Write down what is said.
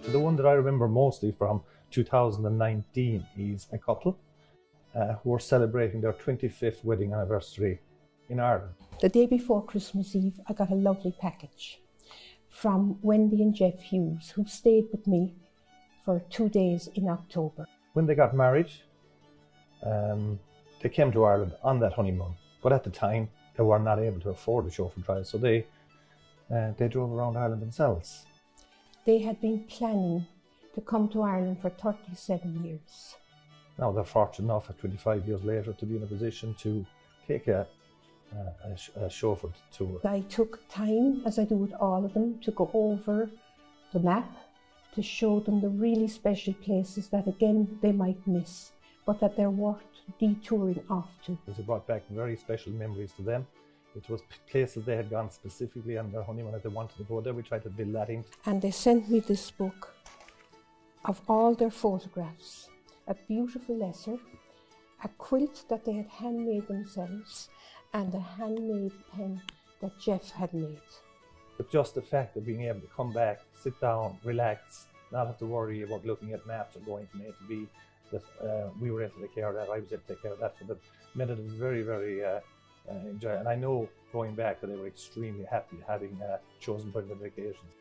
The one that I remember mostly from 2019 is a couple who are celebrating their 25th wedding anniversary in Ireland. The day before Christmas Eve, I got a lovely package from Wendy and Jeff Hughes, who stayed with me for 2 days in October. When they got married, they came to Ireland on that honeymoon, but at the time they were not able to afford a chauffeur drive, so they drove around Ireland themselves. They had been planning to come to Ireland for 37 years. Now they're fortunate enough at 25 years later to be in a position to take a chauffeur tour. I took time, as I do with all of them, to go over the map, to show them the really special places that again they might miss, but that they're worth detouring off to. It brought back very special memories to them. It was places they had gone specifically on their honeymoon that they wanted to go there. We tried to build that in. And they sent me this book of all their photographs, a beautiful letter, a quilt that they had handmade themselves, and a handmade pen that Jeff had made. But just the fact of being able to come back, sit down, relax, not have to worry about looking at maps or going from A to B, that we were able to take care of that, I was able to take care of that for them, made it very, very enjoyable. And I know going back that they were extremely happy having chosen for their vacations.